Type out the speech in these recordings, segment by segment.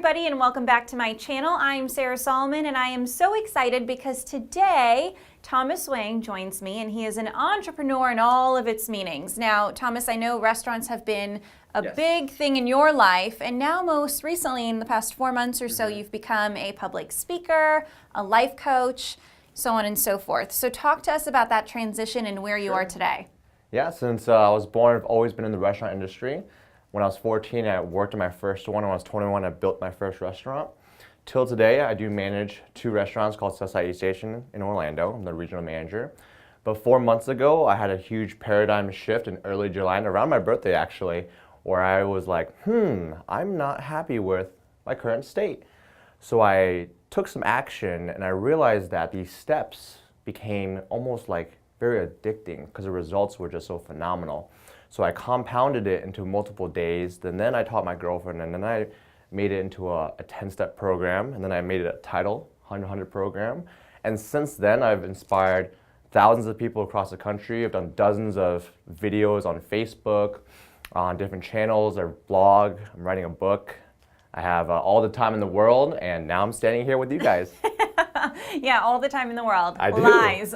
everybody, and welcome back to my channel. I'm Sarah Soliman, and I am so excited because today Thomas Wang joins me, and he is an entrepreneur in all of its meanings. Now, Thomas, I know restaurants have been a big thing in your life, and now most recently in the past 4 months or so, you've become a public speaker, a life coach, so on and so forth. So talk to us about that transition and where you are today. Yeah, since I was born, I've always been in the restaurant industry. When I was 14, I worked in my first one. When I was 21, I built my first restaurant. Till today, I do manage 2 restaurants called Southside East Station in Orlando. I'm the regional manager. But 4 months ago, I had a huge paradigm shift in early July, and around my birthday actually, where I was like, I'm not happy with my current state. So I took some action, and I realized that these steps became almost like very addicting because the results were just so phenomenal. So I compounded it into multiple days, and then I taught my girlfriend, and then I made it into a 10-step program, and then I made it a title, 100 program. And since then, I've inspired thousands of people across the country. I've done dozens of videos on Facebook, on different channels, or blog. I'm writing a book. I have all the time in the world, and now I'm standing here with you guys. Yeah, all the time in the world. I do. Lies.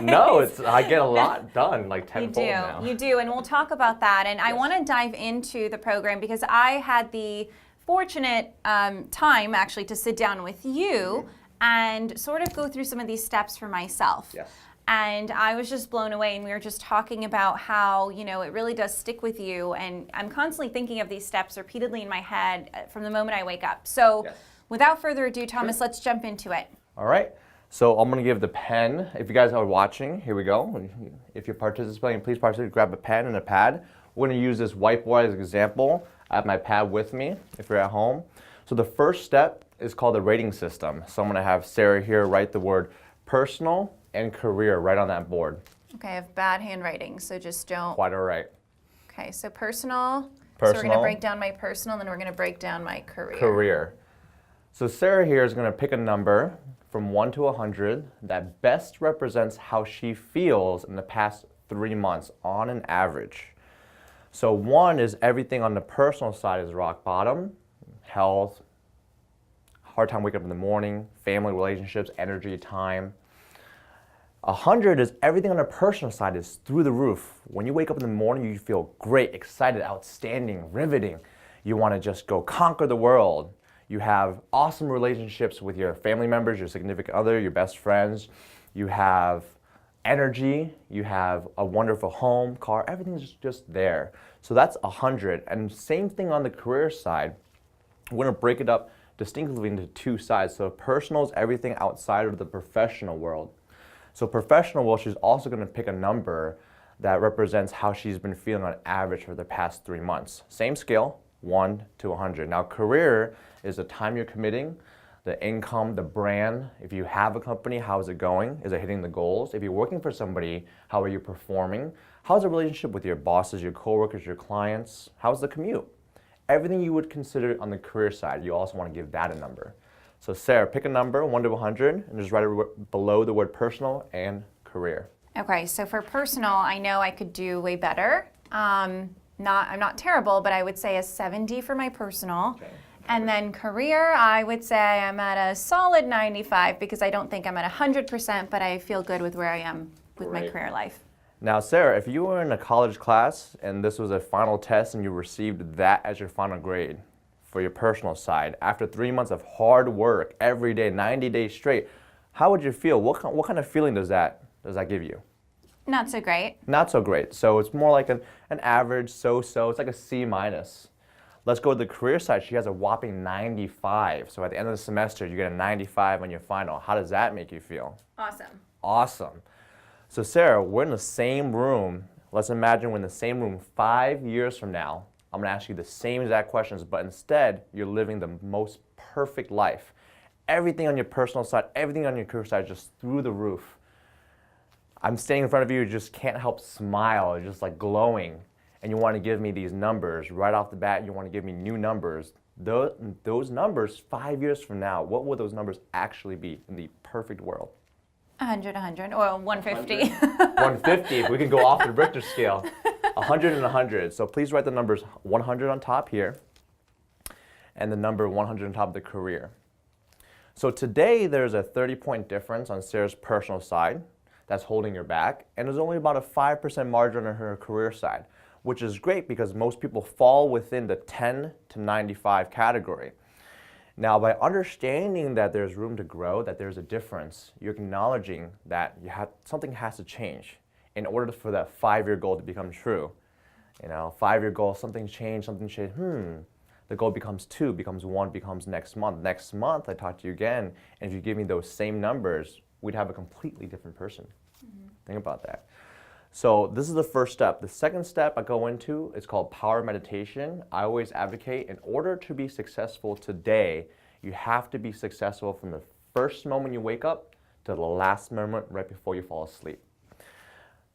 No, I get a lot done, like tenfold now. You do, and we'll talk about that. And I want to dive into the program because I had the fortunate time actually to sit down with you and sort of go through some of these steps for myself. Yes. And I was just blown away, and we were just talking about how, you know, it really does stick with you. And I'm constantly thinking of these steps repeatedly in my head from the moment I wake up. So without further ado, Thomas, let's jump into it. All right, so I'm gonna give the pen. If you guys are watching, here we go. If you're participating, please participate, grab a pen and a pad. We're gonna use this whiteboard as an example. I have my pad with me if you're at home. So the first step is called the rating system. So I'm gonna have Sarah here write the word personal and career right on that board. Okay, I have bad handwriting, so just don't. Quite all right. Okay, so personal. So we're Personal. gonna break down my personal, and then we're gonna break down my career. Career. So Sarah here is gonna pick a number from 1 to 100 that best represents how she feels in the past 3 months on an average. So 1 is everything on the personal side is rock bottom, health, hard time waking up in the morning, family relationships, energy, time. 100 is everything on the personal side is through the roof. When you wake up in the morning, you feel great, excited, outstanding, riveting. You want to just go conquer the world. You have awesome relationships with your family members, your significant other, your best friends. You have energy. You have a wonderful home, car. Everything's just there. So that's 100. And same thing on the career side. We're going to break it up distinctly into 2 sides. So personal is everything outside of the professional world. So professional world, she's also going to pick a number that represents how she's been feeling on average for the past 3 months. Same scale, 1 to 100. Now career is the time you're committing, the income, the brand. If you have a company, how is it going? Is it hitting the goals? If you're working for somebody, how are you performing? How's the relationship with your bosses, your coworkers, your clients? How's the commute? Everything you would consider on the career side, you also want to give that a number. So Sarah, pick a number, 1 to 100, and just write it below the word personal and career. Okay, so for personal, I know I could do way better. I'm not terrible, but I would say a 70 for my personal. Okay. And then career, I would say I'm at a solid 95 because I don't think I'm at 100%, but I feel good with where I am with my career life. Now, Sarah, if you were in a college class and this was a final test and you received that as your final grade for your personal side, after 3 months of hard work, every day, 90 days straight, how would you feel? What kind of feeling does that give you? Not so great. Not so great. So it's more like an average, so-so. It's like a C minus. Let's go to the career side. She has a whopping 95. So at the end of the semester, you get a 95 on your final. How does that make you feel? Awesome. Awesome. So Sarah, we're in the same room. Let's imagine we're in the same room 5 years from now. I'm gonna ask you the same exact questions, but instead, you're living the most perfect life. Everything on your personal side, everything on your career side is just through the roof. I'm standing in front of you, you just can't help smile, you're just like glowing. And you want to give me these numbers right off the bat. You want to give me new numbers. Those numbers 5 years from now, what will those numbers actually be in the perfect world? 100, or 150. 150, if we can go off the Richter scale. 100 and 100. So please write the numbers 100 on top here. and the number 100 on top of the career. So today there's a 30-point difference on Sarah's personal side that's holding her back, and there's only about a 5% margin on her career side, which is great because most people fall within the 10 to 95 category. Now, by understanding that there's room to grow, that there's a difference, you're acknowledging that something has to change in order for that 5-year goal to become true. 5-year goal, something changed. The goal becomes 2, becomes 1, becomes next month. Next month, I talk to you again, and if you give me those same numbers, we'd have a completely different person. Think about that. So this is the first step. The second step I go into is called power meditation. I always advocate in order to be successful today, you have to be successful from the first moment you wake up to the last moment right before you fall asleep.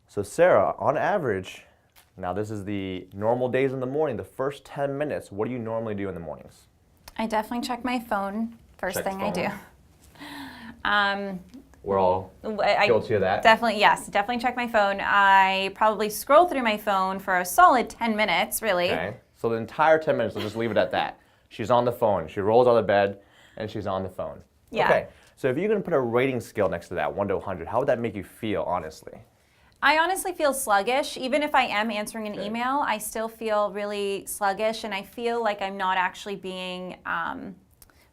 So Sarah, on average, now this is the normal days in the morning, the first 10 minutes, what do you normally do in the mornings? I definitely check my phone first thing I do. We're all guilty of that. Definitely check my phone. I probably scroll through my phone for a solid 10 minutes, really. Okay, so the entire 10 minutes, we'll just leave it at that. She's on the phone. She rolls out of bed, and she's on the phone. Yeah. Okay, so if you're going to put a rating scale next to that, 1 to 100, how would that make you feel, honestly? I honestly feel sluggish. Even if I am answering an email, I still feel really sluggish, and I feel like I'm not actually being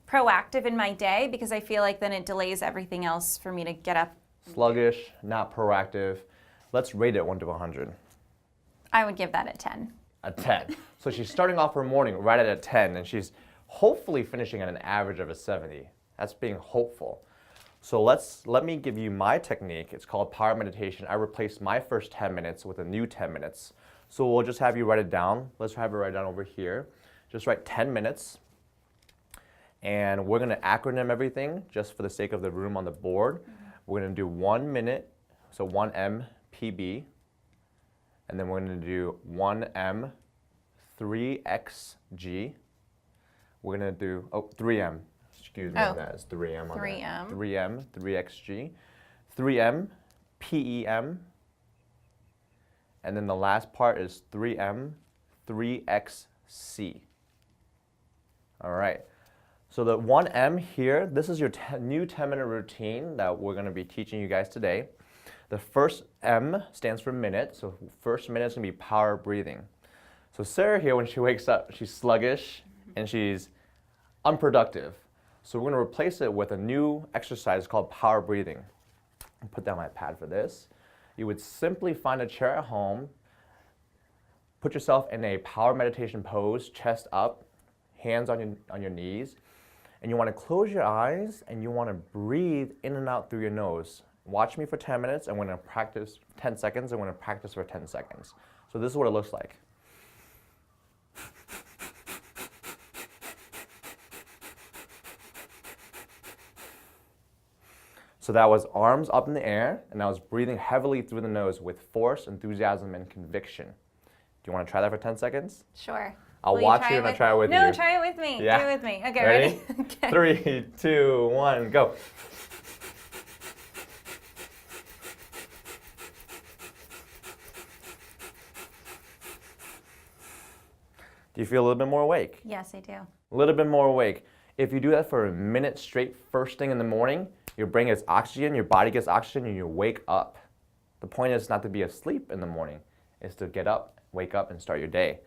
proactive in my day because I feel like then it delays everything else for me to get up. Sluggish, not proactive. Let's rate it 1 to 100. I would give that a 10. A 10. So she's starting off her morning right at a 10, and she's hopefully finishing at an average of a 70. That's being hopeful. So let me give you my technique. It's called power meditation. I replaced my first 10 minutes with a new 10 minutes. So we'll just have you write it down. Let's have it write down over here. Just write 10 minutes. And we're going to acronym everything just for the sake of the room on the board. We're going to do 1 minute, so 1M PB. And then we're going to do 1M 3XG. We're going to do, 3M. Excuse me, that is 3M on 3M. that. 3M, 3XG. 3M PEM. And then the last part is 3M 3XC. All right. So the 1M here, this is your new 10-minute routine that we're going to be teaching you guys today. The first M stands for minute, so first minute is going to be power breathing. So Sarah here, when she wakes up, she's sluggish and she's unproductive. So we're going to replace it with a new exercise called power breathing. I'll put down my pad for this. You would simply find a chair at home, put yourself in a power meditation pose, chest up, hands on your knees. And you want to close your eyes and you want to breathe in and out through your nose. Watch me for 10 minutes. I'm going to practice 10 seconds. I'm going to practice for 10 seconds. So this is what it looks like. So that was arms up in the air, and I was breathing heavily through the nose with force, enthusiasm, and conviction. Do you want to try that for 10 seconds? Sure. I'll watch you and I'll try it with you. No, try it with me. Yeah. Do it with me. Okay, ready? Okay. 3, 2, 1, go. Do you feel a little bit more awake? Yes, I do. A little bit more awake. If you do that for a minute straight first thing in the morning, your brain gets oxygen, your body gets oxygen, and you wake up. The point is not to be asleep in the morning. It's to get up, wake up, and start your day.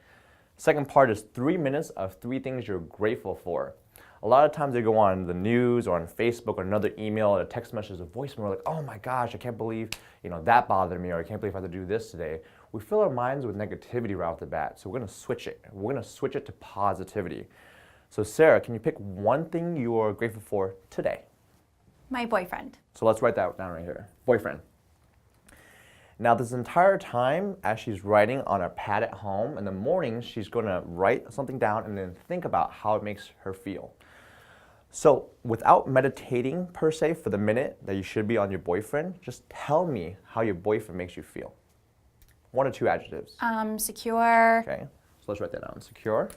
Second part is 3 minutes of 3 things you're grateful for. A lot of times they go on the news or on Facebook or another email or a text message or voicemail like, oh my gosh, I can't believe that bothered me, or I can't believe I have to do this today. We fill our minds with negativity right off the bat, so we're going to switch it. We're going to switch it to positivity. So Sarah, can you pick one thing you are grateful for today? My boyfriend. So let's write that down right here. Boyfriend. Now this entire time, as she's writing on a pad at home, in the morning, she's going to write something down and then think about how it makes her feel. So without meditating per se for the minute that you should be on your boyfriend, just tell me how your boyfriend makes you feel. 1 or 2 adjectives. Secure. Okay, so let's write that down. Secure.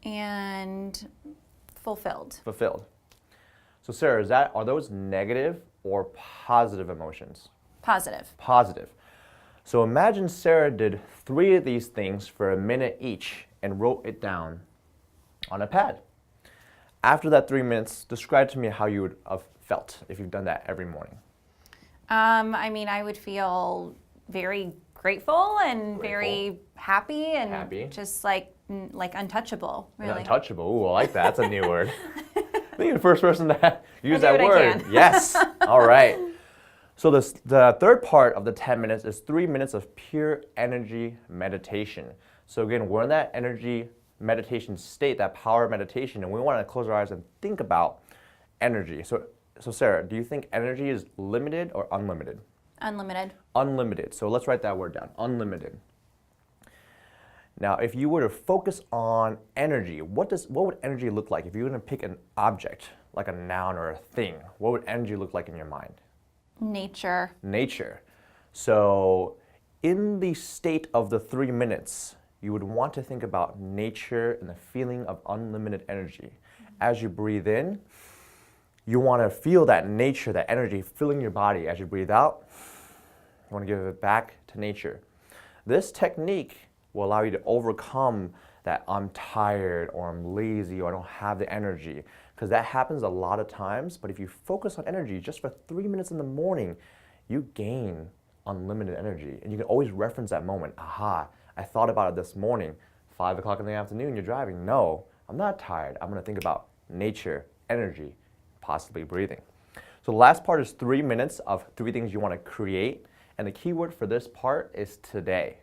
And fulfilled. Fulfilled. So Sarah, are those negative or positive emotions? Positive. Positive. So imagine Sarah did 3 of these things for a minute each and wrote it down on a pad. After that 3 minutes, describe to me how you would have felt if you've done that every morning. I mean, I would feel very grateful and Grateful. very happy and Happy. just like untouchable, really. Untouchable. Ooh, I like that. That's a new word. I think you're the first person to use do that what I word. can. Yes. All right. So the third part of the 10 minutes is 3 minutes of pure energy meditation. So again, we're in that energy meditation state, that power meditation, and we want to close our eyes and think about energy. So Sarah, do you think energy is limited or unlimited? Unlimited. Unlimited. So let's write that word down. Unlimited. Now, if you were to focus on energy, what would energy look like? If you were going to pick an object, like a noun or a thing, what would energy look like in your mind? Nature. Nature. So in the state of the 3 minutes, you would want to think about nature and the feeling of unlimited energy. As you breathe in, you want to feel that nature, that energy filling your body. As you breathe out, you want to give it back to nature. This technique will allow you to overcome that I'm tired or I'm lazy or I don't have the energy, because that happens a lot of times. But if you focus on energy just for 3 minutes in the morning, you gain unlimited energy. And you can always reference that moment. Aha, I thought about it this morning. 5 o'clock in the afternoon, you're driving. No, I'm not tired. I'm going to think about nature, energy, possibly breathing. So the last part is 3 minutes of 3 things you want to create. And the key word for this part is today.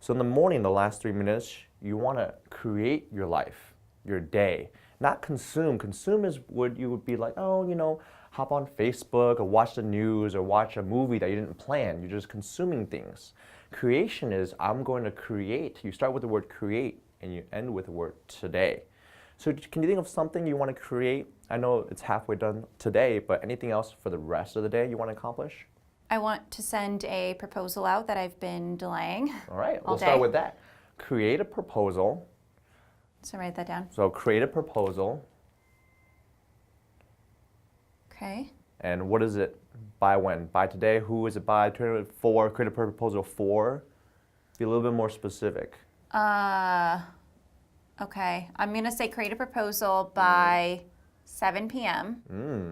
So in the morning, the last 3 minutes, you want to create your life, your day, not consume. Consume is what you would be like, oh, hop on Facebook or watch the news or watch a movie that you didn't plan. You're just consuming things. Creation is, I'm going to create. You start with the word create and you end with the word today. So can you think of something you want to create? I know it's halfway done today, but anything else for the rest of the day you want to accomplish? I want to send a proposal out that I've been delaying. All right, all we'll start day. with that. Create a proposal. So write that down. So create a proposal. Okay. And what is it? By when? By today? Who is it by? For? Create a proposal for? Be a little bit more specific. Okay. I'm going to say create a proposal by 7 p.m.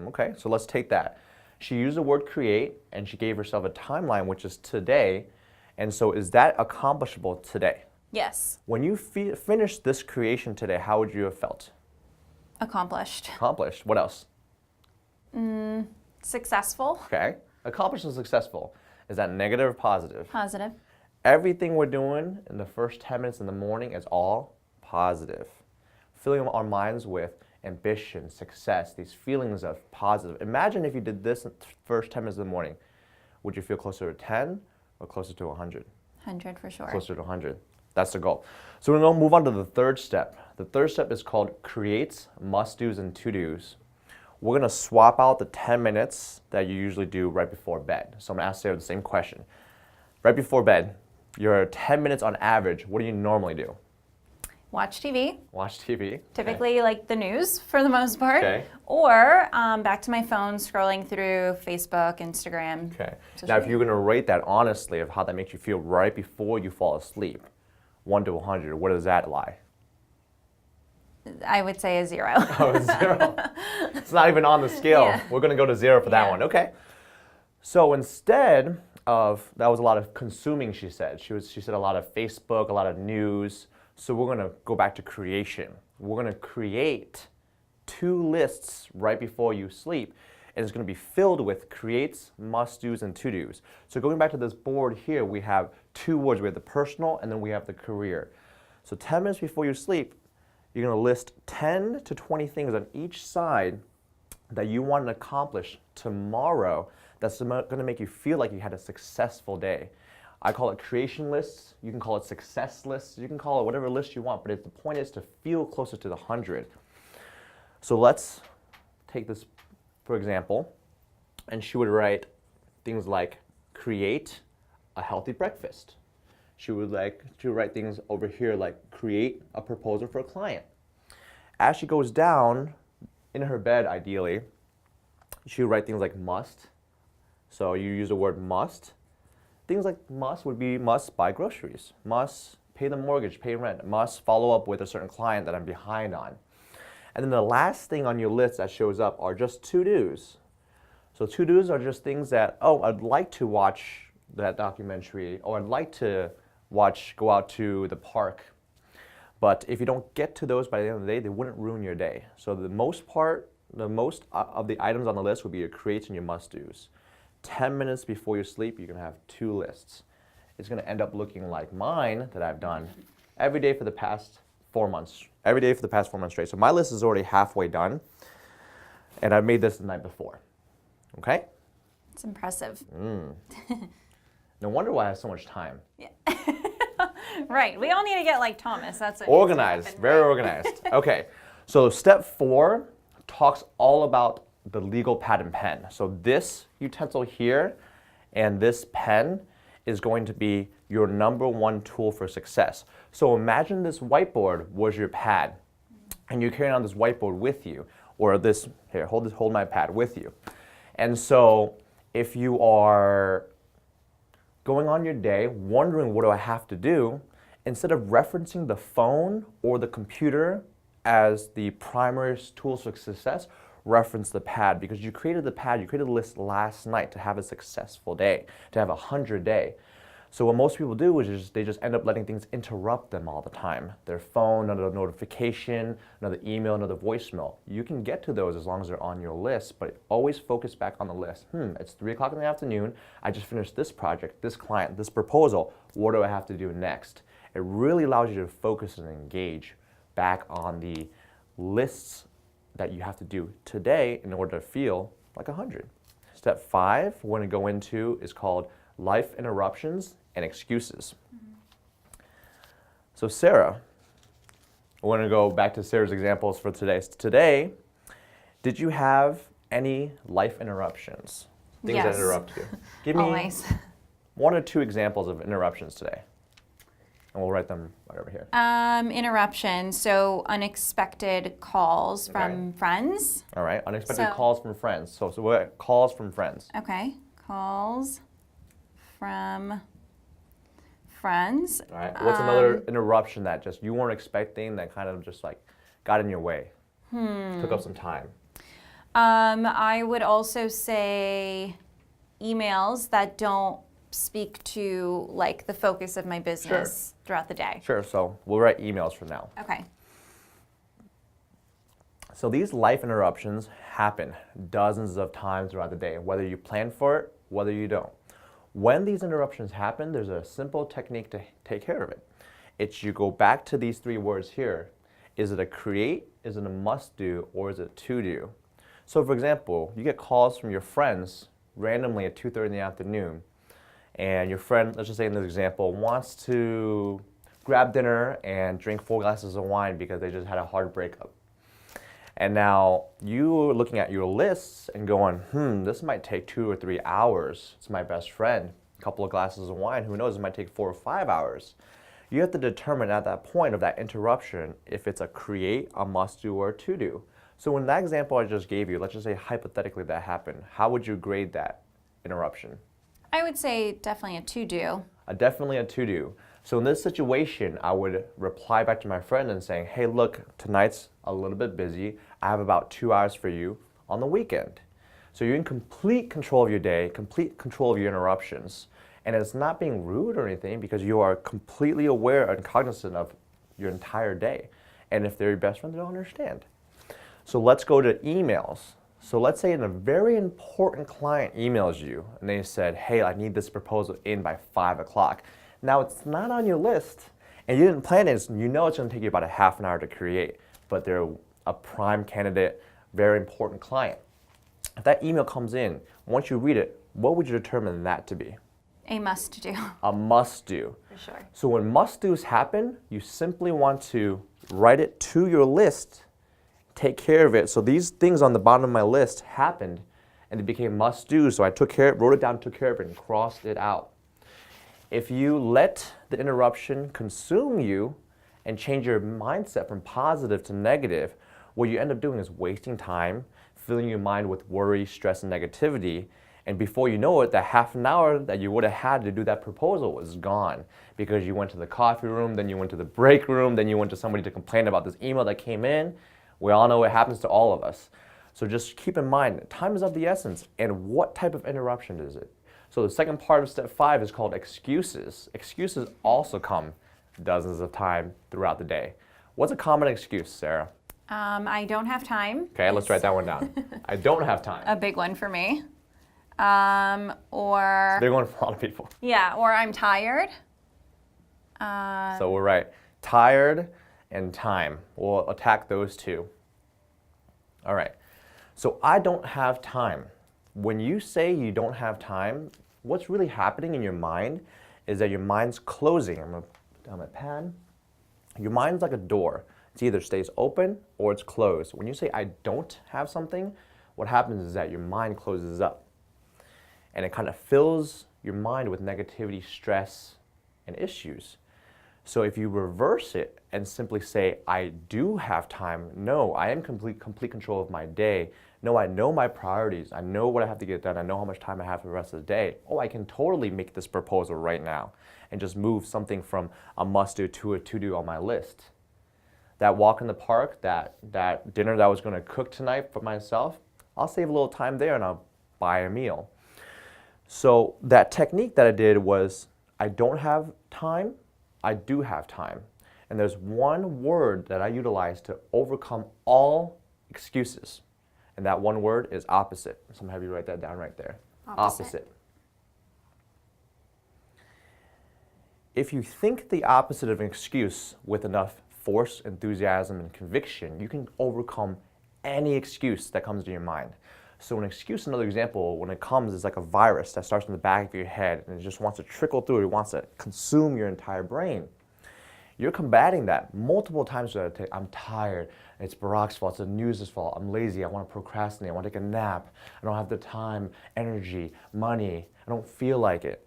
Okay, so let's take that. She used the word create, and she gave herself a timeline, which is today. And so is that accomplishable today? Yes. When you finish this creation today, how would you have felt? Accomplished. Accomplished. What else? Successful. Okay. Accomplished and successful. Is that negative or positive? Positive. Everything we're doing in the first 10 minutes in the morning is all positive. Filling our minds with ambition, success, these feelings of positive. Imagine if you did this in the first 10 minutes in the morning. Would you feel closer to 10 or closer to 100? 100 for sure. Closer to 100. That's the goal. So we're going to move on to the third step. The third step is called creates, must-dos, and to-dos. We're going to swap out the 10 minutes that you usually do right before bed. So I'm going to ask Sarah the same question. Right before bed, your 10 minutes on average, what do you normally do? Watch TV. Watch TV. Typically like the news for the most part. Okay. Or back to my phone scrolling through Facebook, Instagram. Okay. social Now, if media. you're going to rate that honestly of how that makes you feel right before you fall asleep, 1 to 100, where does that lie? I would say a 0. Oh, 0. It's not even on the scale. Yeah. We're going to go to 0 for that Yeah. one. Okay. So instead of, that was a lot of consuming, she said. She said a lot of Facebook, a lot of news. So we're going to go back to creation. We're going to create 2 lists right before you sleep, and it's going to be filled with creates, must-dos, and to-dos. So going back to this board here, we have 2 words. We have the personal, and then we have the career. So 10 minutes before you sleep, you're going to list 10 to 20 things on each side that you want to accomplish tomorrow that's going to make you feel like you had a successful day. I call it creation lists. You can call it success lists. You can call it whatever list you want, but the point is to feel closer to the 100. So let's take this, for example, and she would write things like create a healthy breakfast. She would write things over here like create a proposal for a client. As she goes down in her bed, ideally, she would write things like must. So you use the word must. Things like must would be must buy groceries, must pay the mortgage, pay rent, must follow up with a certain client that I'm behind on. And then the last thing on your list that shows up are just to-dos. So to-dos are just things that, oh, I'd like to watch that documentary, or I'd like to go out to the park. But if you don't get to those by the end of the day, they wouldn't ruin your day. So the most of the items on the list would be your creates and your must-dos. 10 minutes before you sleep, you're gonna have 2 lists. It's gonna end up looking like mine that I've done every day for the past 4 months. Every day for the past 4 months straight. So my list is already halfway done, and I made this the night before. Okay? It's impressive. No wonder why I have so much time. Yeah. Right. We all need to get like Thomas. That's what Organized, needs to happen, very right? organized. Okay, so step 4 talks all about the legal pad and pen. So this utensil here and this pen is going to be your number 1 tool for success. So imagine this whiteboard was your pad, and you're carrying on this whiteboard with you, or this, here, hold my pad with you. And so if you are going on your day, wondering what do I have to do, instead of referencing the phone or the computer as the primary tools for success, reference the pad, because you created the pad, you created the list last night to have a successful day, to have a 100-day. So what most people do is they just end up letting things interrupt them all the time. Their phone, another notification, another email, another voicemail. You can get to those as long as they're on your list, but always focus back on the list. It's 3 o'clock in the afternoon. I just finished this project, this client, this proposal. What do I have to do next? It really allows you to focus and engage back on the lists that you have to do today in order to feel like 100. Step 5 we're going to go into is called life interruptions and excuses. So Sarah, we're going to go back to Sarah's examples for today. Today, did you have any life interruptions? Things Yes. that interrupt you. Give me Always. 1 or 2 examples of interruptions today. And we'll write them right over here. Interruption. So unexpected calls from Okay. friends. All right, unexpected So- calls from friends. So what? Calls from friends. Okay. Calls from friends. All right. What's another interruption that just you weren't expecting that kind of just like got in your way? Took up some time. I would also say emails that don't speak to like the focus of my business throughout the day. Sure. So we'll write emails from now. Okay. So these life interruptions happen dozens of times throughout the day, whether you plan for it, whether you don't. When these interruptions happen, there's a simple technique to take care of it. It's you go back to these 3 words here. Is it a create, is it a must do, or is it to do? So for example, you get calls from your friends randomly at 2:30 in the afternoon, and your friend, let's just say in this example, wants to grab dinner and drink 4 glasses of wine because they just had a hard breakup. And now you're looking at your lists and going, this might take 2 or 3 hours. It's my best friend. A couple of glasses of wine, who knows, it might take 4 or 5 hours. You have to determine at that point of that interruption if it's a create, a must-do, or a to-do. So in that example I just gave you, let's just say hypothetically that happened, how would you grade that interruption? I would say definitely a to-do. Definitely a to-do. So in this situation, I would reply back to my friend and saying, hey, look, tonight's a little bit busy. I have about 2 hours for you on the weekend. So you're in complete control of your day, complete control of your interruptions. And it's not being rude or anything because you are completely aware and cognizant of your entire day. And if they're your best friend, they'll understand. So let's go to emails. So let's say a very important client emails you and they said, hey, I need this proposal in by 5 o'clock. Now it's not on your list and you didn't plan it, you know it's going to take you about a half an hour to create, but they're a prime candidate, very important client. If that email comes in, once you read it, what would you determine that to be? A must-do. A must-do. For sure. So when must-dos happen, you simply want to write it to your list, take care of it. So these things on the bottom of my list happened and it became must-do. So I wrote it down, took care of it, and crossed it out. If you let the interruption consume you and change your mindset from positive to negative, what you end up doing is wasting time, filling your mind with worry, stress, and negativity. And before you know it, that half an hour that you would have had to do that proposal was gone because you went to the coffee room, then you went to the break room, then you went to somebody to complain about this email that came in. We all know it happens to all of us. So just keep in mind, time is of the essence, and what type of interruption is it? So the second part of step 5 is called excuses. Excuses also come dozens of times throughout the day. What's a common excuse, Sarah? I don't have time. Okay, let's write that one down. I don't have time. A big one for me. It's a big one for a lot of people. Yeah, or I'm tired. So we're right. Tired and time. We'll attack those two. All right. So I don't have time. When you say you don't have time, what's really happening in your mind is that your mind's closing. I'm going to put down my pad. Your mind's like a door. It either stays open or it's closed. When you say I don't have something, what happens is that your mind closes up. And it kind of fills your mind with negativity, stress, and issues. So if you reverse it and simply say, I do have time, no, I am complete control of my day. No, I know my priorities. I know what I have to get done. I know how much time I have for the rest of the day. Oh, I can totally make this proposal right now and just move something from a must-do to a to-do on my list. That walk in the park, that dinner that I was going to cook tonight for myself, I'll save a little time there and I'll buy a meal. So that technique that I did was, I don't have time, I do have time. And there's one word that I utilize to overcome all excuses. And that one word is opposite. So I'm going to have you write that down right there. Opposite. If you think the opposite of an excuse with enough force, enthusiasm, and conviction, you can overcome any excuse that comes to your mind. So an excuse, another example, when it comes, is like a virus that starts in the back of your head and it just wants to trickle through, it wants to consume your entire brain. You're combating that multiple times throughout the day. I'm tired, it's Barack's fault, it's the news' fault, I'm lazy, I want to procrastinate, I want to take a nap, I don't have the time, energy, money, I don't feel like it.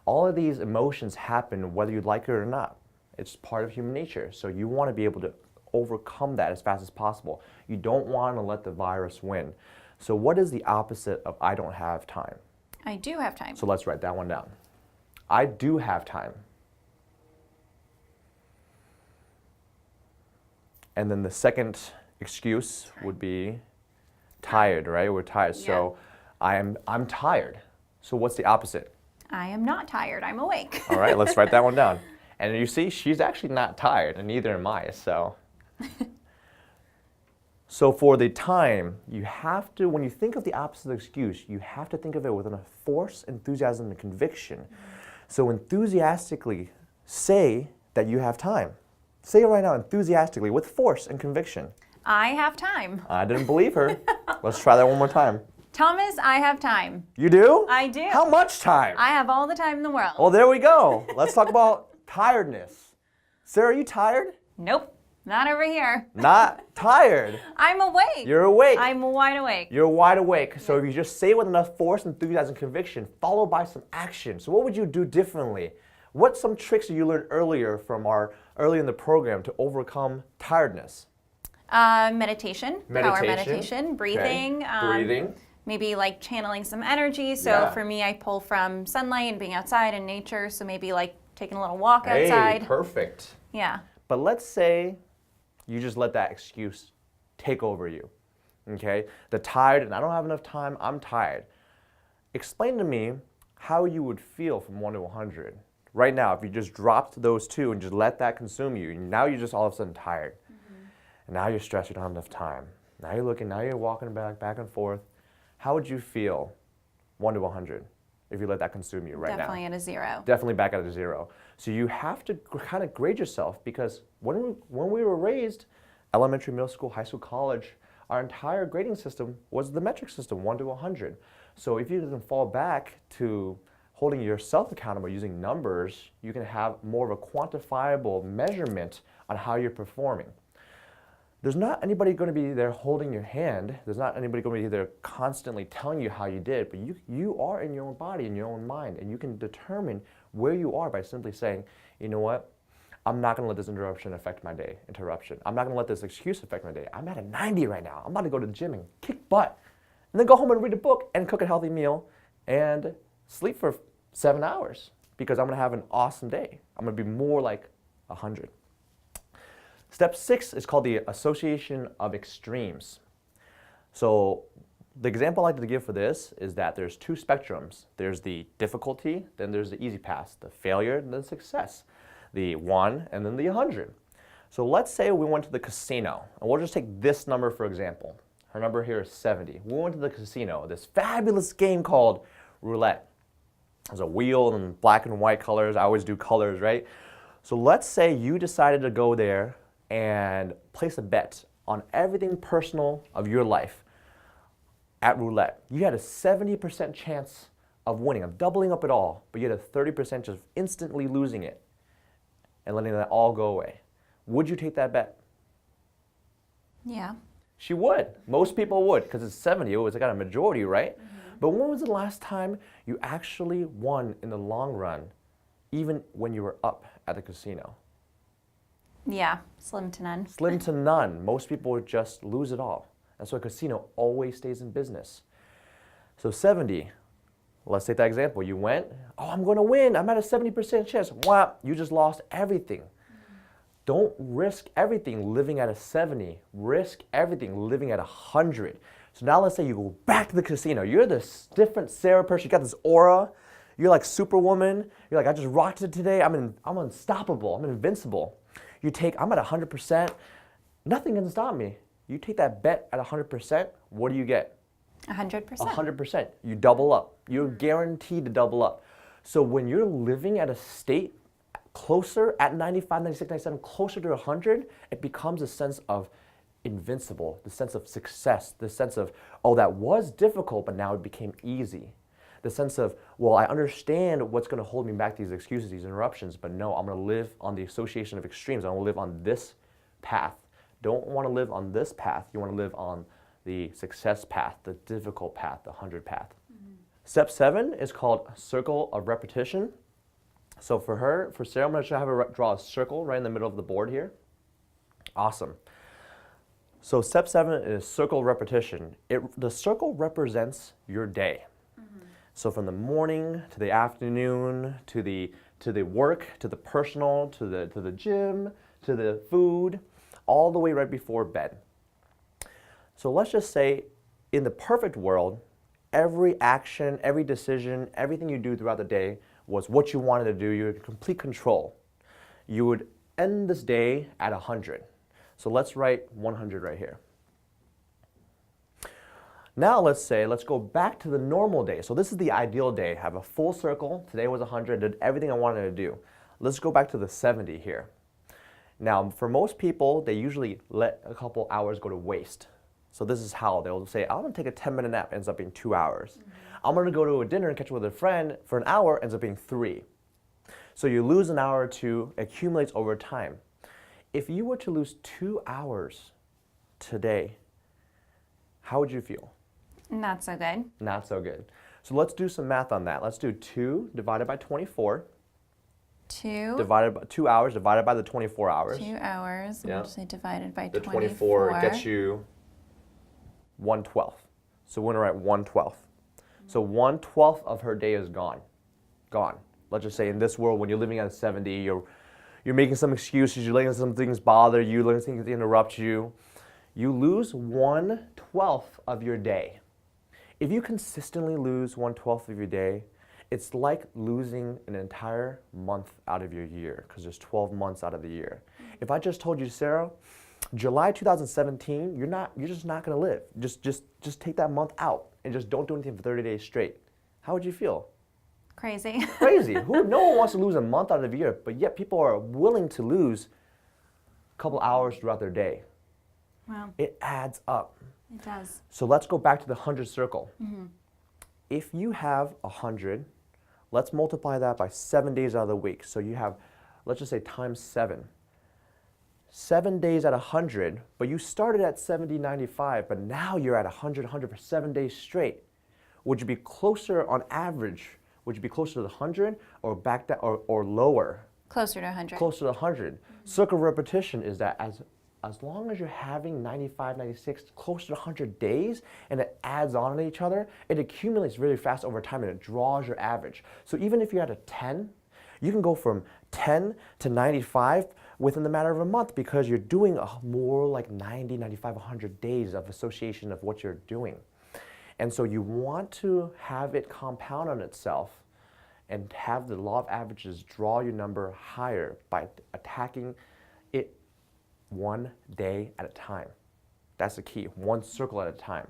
All of these emotions happen whether you like it or not. It's part of human nature. So you want to be able to overcome that as fast as possible. You don't want to let the virus win. So what is the opposite of I don't have time? I do have time. So let's write that one down. I do have time. And then the second excuse would be tired, right? We're tired. Yeah. So I'm tired. So what's the opposite? I am not tired. I'm awake. All right, let's write that one down. And you see, she's actually not tired, and neither am I, so. So for the time, you have to, when you think of the opposite excuse, you have to think of it with enough force, enthusiasm, and conviction. So enthusiastically say that you have time. Say it right now, enthusiastically, with force and conviction. I have time. I didn't believe her. Let's try that one more time. Thomas, I have time. You do? I do. How much time? I have all the time in the world. Well, there we go. Let's talk about tiredness. Sarah, are you tired? Nope, not over here. Not tired. I'm awake. You're awake. I'm wide awake. You're wide awake. So if you just say it with enough force, enthusiasm, conviction, followed by some action. So what would you do differently? What's some tricks that you learned earlier in the program to overcome tiredness? Meditation. Power Meditation. meditation. Breathing. Okay. Breathing. Maybe like channeling some energy. So Yeah. for me, I pull from sunlight and being outside in nature. So maybe like taking a little walk outside. Hey, perfect. Yeah. But let's say you just let that excuse take over you, okay? The tired, and I don't have enough time, I'm tired. Explain to me how you would feel from 1 to 100. Right now, if you just dropped those two and just let that consume you, now you're just all of a sudden tired. And now you're stressed, you don't have enough time. Now you're looking, now you're walking back and forth. How would you feel 1 to 100 if you let that consume you right now? Definitely at a 0. Definitely back at a 0. So you have to kind of grade yourself, because when we were raised, elementary, middle school, high school, college, our entire grading system was the metric system, 1 to 100. So if you can fall back to holding yourself accountable using numbers, you can have more of a quantifiable measurement on how you're performing. There's not anybody going to be there holding your hand. There's not anybody going to be there constantly telling you how you did, but you are in your own body, in your own mind, and you can determine where you are by simply saying, you know what, I'm not going to let this interruption affect my day. I'm not going to let this excuse affect my day. I'm at a 90 right now. I'm about to go to the gym and kick butt, and then go home and read a book and cook a healthy meal and sleep for 7 hours, because I'm going to have an awesome day. I'm going to be more like 100. Step 6 is called the association of extremes. So the example I like to give for this is that there's two spectrums. There's the difficulty, then there's the easy pass, the failure, and then success, the 1, and then the 100. So let's say we went to the casino, and we'll just take this number for example. Her number here is 70. We went to the casino, this fabulous game called roulette. There's a wheel and black and white colors. I always do colors, right? So let's say you decided to go there and place a bet on everything personal of your life at roulette. You had a 70% chance of winning, of doubling up it all, but you had a 30% chance of instantly losing it and letting that all go away. Would you take that bet? Yeah. She would. Most people would, because it's 70. It was got a majority, right? But when was the last time you actually won in the long run, even when you were up at the casino? Yeah, slim to none. Slim to none. Most people would just lose it all. And so a casino always stays in business. So 70, let's take that example. You went, oh, I'm going to win. I'm at a 70% chance. Wow, you just lost everything. Don't risk everything living at a 70. Risk everything living at 100. So now let's say you go back to the casino. You're this different Sarah person. You got this aura. You're like Superwoman. You're like, I just rocked it today. I'm unstoppable. I'm invincible. I'm at 100%. Nothing can stop me. You take that bet at 100%, what do you get? 100%. 100%. You double up. You're guaranteed to double up. So when you're living at a state closer at 95, 96, 97, closer to 100, it becomes a sense of invincible, the sense of success, the sense of, oh, that was difficult, but now it became easy. The sense of, well, I understand what's going to hold me back, these excuses, these interruptions, but no, I'm going to live on the association of extremes. I want to live on this path. Don't want to live on this path. You want to live on the success path, the difficult path, the 100 path. Step 7 is called circle of repetition. So for Sarah, I'm going to have her draw a circle right in the middle of the board here. Awesome. So step 7 is circle repetition. The circle represents your day. So from the morning to the afternoon to the work, to the personal, to the gym, to the food, all the way right before bed. So let's just say in the perfect world, every action, every decision, everything you do throughout the day was what you wanted to do. You had complete control. You would end this day at 100. So let's write 100 right here. Now let's go back to the normal day. So this is the ideal day. Have a full circle. Today was 100, did everything I wanted to do. Let's go back to the 70 here. Now, for most people, they usually let a couple hours go to waste. So this is how they'll say, I'm gonna take a 10-minute nap, ends up being 2 hours. I'm gonna go to a dinner and catch up with a friend for an hour, ends up being 3. So you lose an hour or 2, accumulates over time. If you were to lose 2 hours today, how would you feel? Not so good. Not so good. So let's do some math on that. Let's do 2 divided by 24. 2 hours divided by the 24 hours. 2 hours. Yeah. We'll just say divided by The 24. 24 gets you 1/12. So we're going to write 1/12. So 1/12 of her day is gone. Gone. Let's just say in this world, when you're living at 70, you're making some excuses, you're letting some things bother you, letting things interrupt you. You lose 1/12 of your day. If you consistently lose 1/12 of your day, it's like losing an entire month out of your year, because there's 12 months out of the year. If I just told you, Sarah, July 2017, you're just not gonna live. Just take that month out and just don't do anything for 30 days straight. How would you feel? Crazy. Crazy. No one wants to lose a month out of the year, but yet people are willing to lose a couple hours throughout their day. Wow. It adds up. It does. So let's go back to the 100 circle. If you have 100, let's multiply that by 7 days out of the week. So you have, let's just say times 7. 7 days at 100, but you started at 70, 95, but now you're at 100 for 7 days straight. Would you be closer on average? Would you be closer to the 100 or back down or lower? Closer to 100. Closer to the 100. Circle of repetition is that as long as you're having 95, 96, closer to 100 days, and it adds on to each other, it accumulates really fast over time and it draws your average. So even if you're at a 10, you can go from 10 to 95 within the matter of a month because you're doing more like 90, 95, 100 days of association of what you're doing. And so you want to have it compound on itself and have the law of averages draw your number higher by attacking it one day at a time. That's the key, one circle at a time,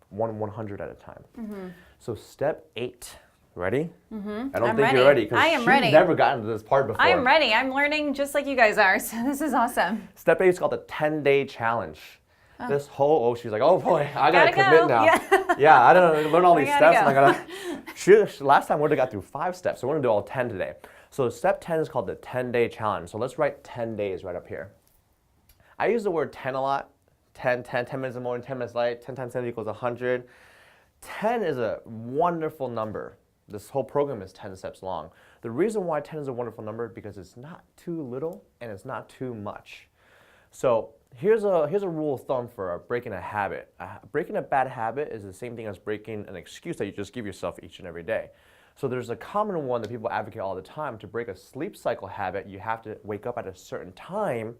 100 at a time. So step 8, ready? I don't I'm think ready. you're ready I am because ready. she's never gotten to this part before. I am ready. I'm learning just like you guys are, so this is awesome. Step 8 is called the 10-day challenge. This whole, she's like, oh boy, I gotta Gotta commit go. now. Yeah. Yeah, I don't learn all these gotta steps. go. And last time we would have got through 5 steps, so we're gonna do all 10 today. So step 10 is called the 10-day challenge. So let's write 10 days right up here. I use the word 10 a lot. 10 minutes in the morning, 10 minutes late, 10 times 10 equals 100. 10 is a wonderful number. This whole program is 10 steps long. The reason why 10 is a wonderful number because it's not too little and it's not too much. So here's a rule of thumb for breaking a habit. Breaking a bad habit is the same thing as breaking an excuse that you just give yourself each and every day. So there's a common one that people advocate all the time. To break a sleep cycle habit, you have to wake up at a certain time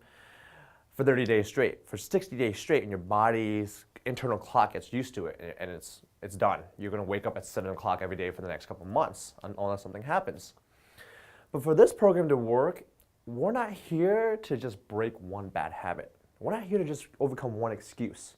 for 30 days straight, for 60 days straight, and your body's internal clock gets used to it, and it's done. You're gonna wake up at 7 o'clock every day for the next couple months, unless something happens. But for this program to work, we're not here to just break one bad habit. We're not here to just overcome one excuse.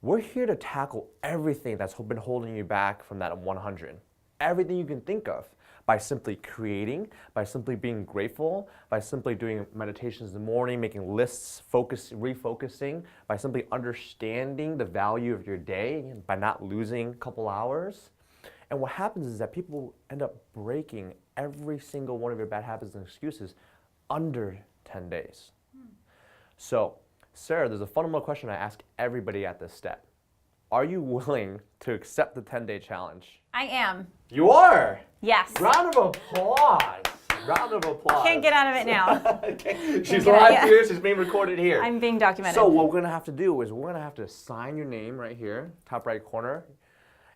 We're here to tackle everything that's been holding you back from that 100. Everything you can think of by simply creating, by simply being grateful, by simply doing meditations in the morning, making lists, refocusing, by simply understanding the value of your day, by not losing a couple hours. And what happens is that people end up breaking every single one of your bad habits and excuses under 10 days. So, Sarah, there's a fundamental question I ask everybody at this step. Are you willing to accept the 10-day challenge? I am. You are! Yes. Round of applause. Round of applause. Can't get out of it now. Okay. She's get out live yet. here. She's being recorded here. I'm being documented. So what we're going to have to do is we're going to have to sign your name right here, top right corner.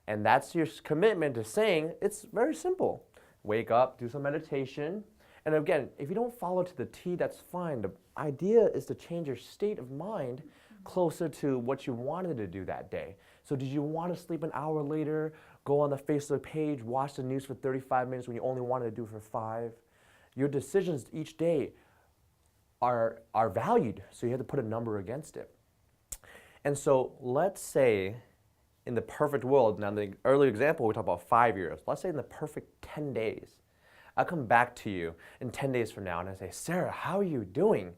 And that's your commitment to saying it's very simple. Wake up, do some meditation. And again, if you don't follow to the T, that's fine. The idea is to change your state of mind closer to what you wanted to do that day. So did you want to sleep an hour later, go on the Facebook page, watch the news for 35 minutes when you only wanted to do it for 5? Your decisions each day are valued, so you have to put a number against it. And so let's say in the perfect world, now in the earlier example we talked about 5 years, let's say in the perfect 10 days, I come back to you in 10 days from now and I say, Sarah, how are you doing?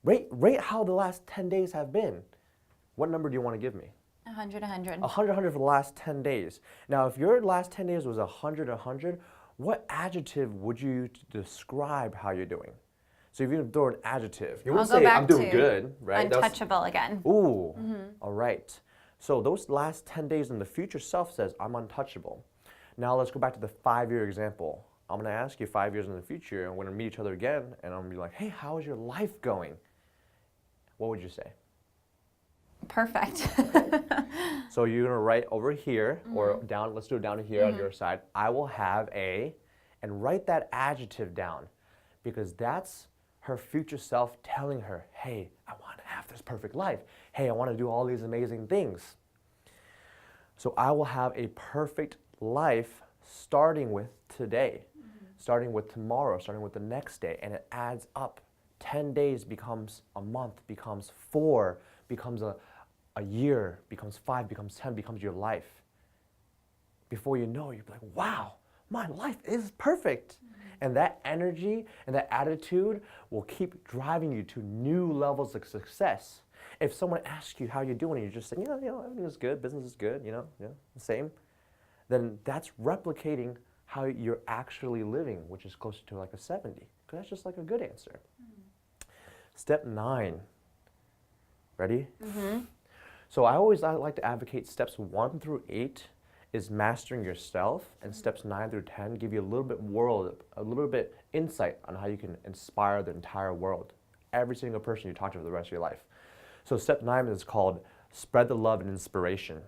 Rate how the last 10 days have been. What number do you want to give me? 100, 100. 100 for the last 10 days. Now, if your last 10 days was 100, 100, what adjective would you describe how you're doing? So if you throw an adjective, you wouldn't I'll go say, back I'm doing to good, right? Untouchable again. Ooh, all right. So those last 10 days in the future self says, I'm untouchable. Now let's go back to the 5-year example. I'm gonna ask you 5 years in the future, and we're gonna meet each other again, and I'm gonna be like, hey, how is your life going? What would you say? Perfect. So you're gonna write over here, or down, let's do it down here on your side. I will have a, and write that adjective down, because that's her future self telling her, hey, I wanna have this perfect life. Hey, I wanna do all these amazing things. So I will have a perfect life starting with today, starting with tomorrow, starting with the next day, and it adds up. 10 days becomes a month, becomes 4, becomes a year, becomes 5, becomes 10, becomes your life. Before you know, you're like, wow, my life is perfect. And that energy and that attitude will keep driving you to new levels of success. If someone asks you how you're doing, and you're just saying, everything is good, business is good, the same, then that's replicating how you're actually living, which is closer to like a 70, because that's just like a good answer. Step 9. Ready? So I like to advocate steps 1 through 8 is mastering yourself, and steps 9 through 10 give you a little bit insight on how you can inspire the entire world, every single person you talk to for the rest of your life. So step 9 is called spread the love and inspiration.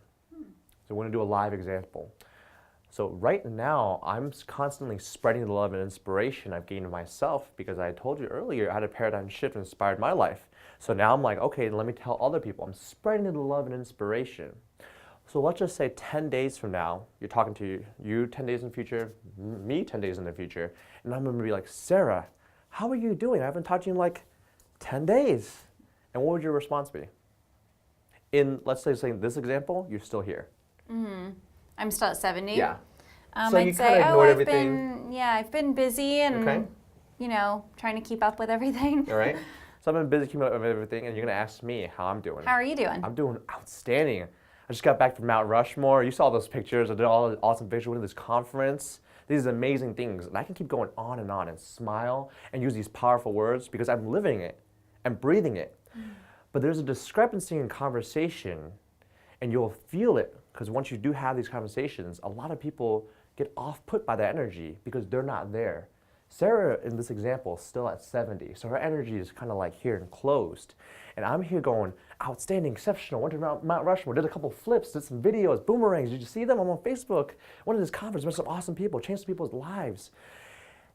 So we're gonna do a live example. So right now, I'm constantly spreading the love and inspiration I've gained in myself because I told you earlier I had a paradigm shift that inspired my life. So now I'm like, okay, let me tell other people. I'm spreading the love and inspiration. So let's just say 10 days from now, you're talking to you 10 days in the future, me 10 days in the future, and I'm gonna be like, Sarah, how are you doing? I haven't talked to you in like 10 days. And what would your response be? In, let's say, this example, you're still here. I'm still at 70. Yeah. So you I'd kind say, of ignored everything. I've been busy and, Okay. trying to keep up with everything. All right. So I've been busy keeping up with everything, and you're gonna ask me how I'm doing. How are you doing? I'm doing outstanding. I just got back from Mount Rushmore. You saw those pictures. I did all the awesome pictures with this conference. These amazing things, and I can keep going on and smile and use these powerful words because I'm living it and breathing it. But there's a discrepancy in conversation, and you'll feel it because once you do have these conversations, a lot of people get off-put by that energy because they're not there. Sarah, in this example, is still at 70, so her energy is kind of like here and closed. And I'm here going, outstanding, exceptional, went to Mount Rushmore, did a couple flips, did some videos, boomerangs, did you see them? I'm on Facebook. Went to this conference, met some awesome people, changed some people's lives.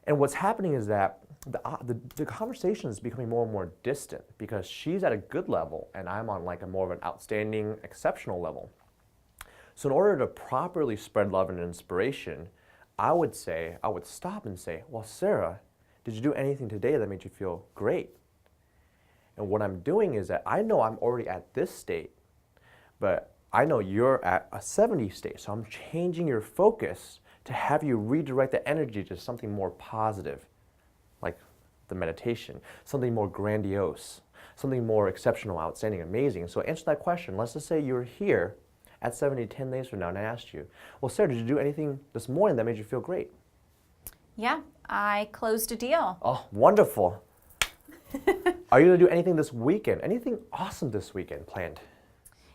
And what's happening is that the conversation is becoming more and more distant because she's at a good level and I'm on like a more of an outstanding, exceptional level. So in order to properly spread love and inspiration, I would stop and say, well, Sarah, did you do anything today that made you feel great? And what I'm doing is that I know I'm already at this state, but I know you're at a 70 state. So I'm changing your focus to have you redirect the energy to something more positive, like the meditation, something more grandiose, something more exceptional, outstanding, amazing. So answer that question. Let's just say you're here at 70, 10 days from now, and I asked you, well, Sarah, did you do anything this morning that made you feel great? Yeah, I closed a deal. Oh, wonderful. Are you going to do anything this weekend? Anything awesome this weekend planned?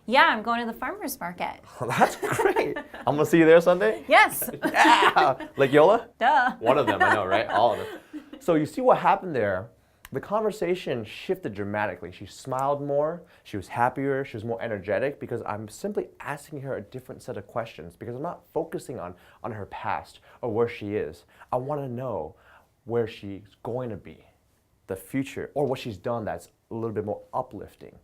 Yeah, I'm going to the farmer's market. That's great. I'm going to see you there Sunday? Yes. Yeah! Lake Yola? Duh. One of them, I know, right? All of them. So you see what happened there? The conversation shifted dramatically. She smiled more, she was happier, she was more energetic because I'm simply asking her a different set of questions because I'm not focusing on her past or where she is. I want to know where she's going to be, the future, or what she's done that's a little bit more uplifting.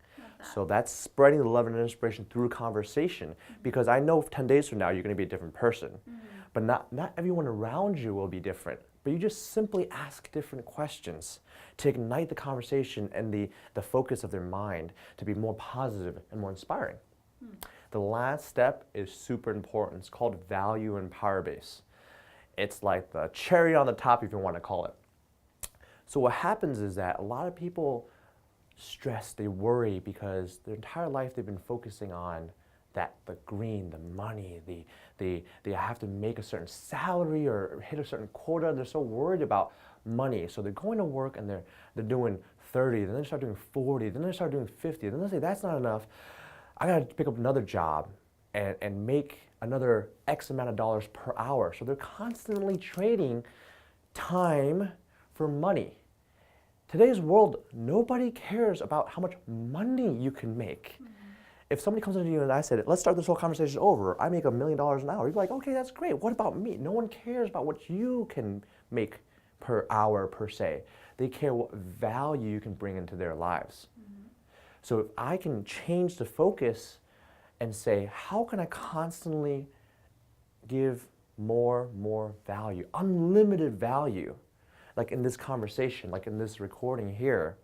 So that's spreading the love and inspiration through conversation because I know 10 days from now you're going to be a different person. But not everyone around you will be different. But you just simply ask different questions to ignite the conversation and the focus of their mind to be more positive and more inspiring. The last step is super important. It's called value and power base. It's like the cherry on the top, if you want to call it. So what happens is that a lot of people stress, they worry because their entire life they've been focusing on the green, the money, they have to make a certain salary or hit a certain quota. They're so worried about money. So they're going to work and they're doing 30, then they start doing 40, then they start doing 50, then they say that's not enough. I gotta pick up another job and make another X amount of dollars per hour. So they're constantly trading time for money. Today's world, nobody cares about how much money you can make. If somebody comes into you and I said, let's start this whole conversation over, I make $1 million an hour, you'd be like, okay, that's great. What about me? No one cares about what you can make per hour, per se. They care what value you can bring into their lives. So if I can change the focus and say, how can I constantly give more value, unlimited value, like in this conversation, like in this recording here,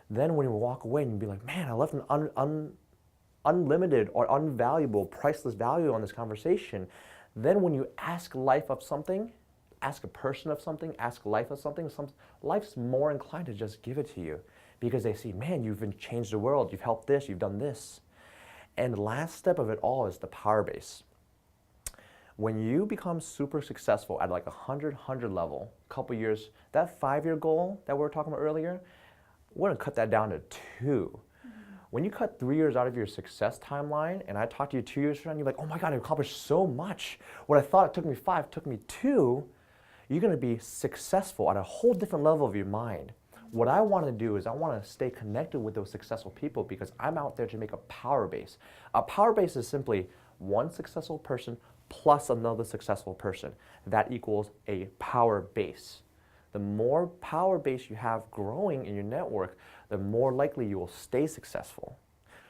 then when you walk away and you be like, man, I left an unlimited or unvaluable, priceless value on this conversation, then when you ask life of something, ask a person of something, ask life of something, life's more inclined to just give it to you because they see, man, you've changed the world, you've helped this, you've done this. And the last step of it all is the power base. When you become super successful at like 100 level, couple years, that 5-year goal that we were talking about earlier, we're gonna cut that down to 2. When you cut 3 years out of your success timeline, and I talk to you 2 years from now, and you're like, oh my God, I accomplished so much. What I thought it took me 5 took me 2. You're gonna be successful at a whole different level of your mind. What I wanna do is I wanna stay connected with those successful people because I'm out there to make a power base. A power base is simply one successful person plus another successful person. That equals a power base. The more power base you have growing in your network, the more likely you will stay successful.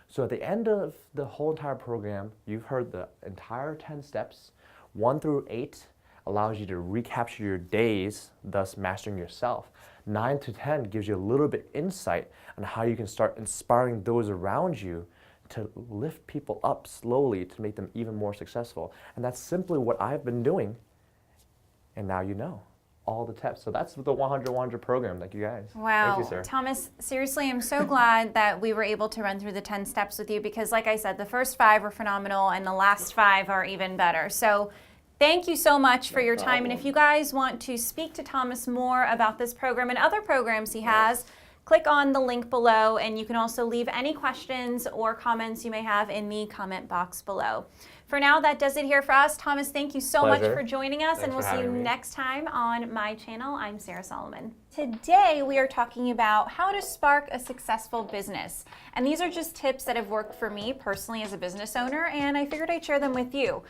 So at the end of the whole entire program, you've heard the entire 10 steps. 1 through 8 allows you to recapture your days, thus mastering yourself. 9 to 10 gives you a little bit insight on how you can start inspiring those around you to lift people up slowly to make them even more successful. And that's simply what I've been doing. And now you know all the tips. So that's the 100-100 program. Thank you guys. Wow. Thank you, sir. Thomas, seriously, I'm so glad that we were able to run through the 10 steps with you because like I said, the first 5 were phenomenal and the last 5 are even better. So thank you so much for your time. And if you guys want to speak to Thomas more about this program and other programs he has, click on the link below, and you can also leave any questions or comments you may have in the comment box below. For now, that does it here for us. Thomas, thank you so much for joining us, and we'll see you next time on my channel. I'm Sarah Soliman. Today, we are talking about how to spark a successful business. And these are just tips that have worked for me personally as a business owner, and I figured I'd share them with you.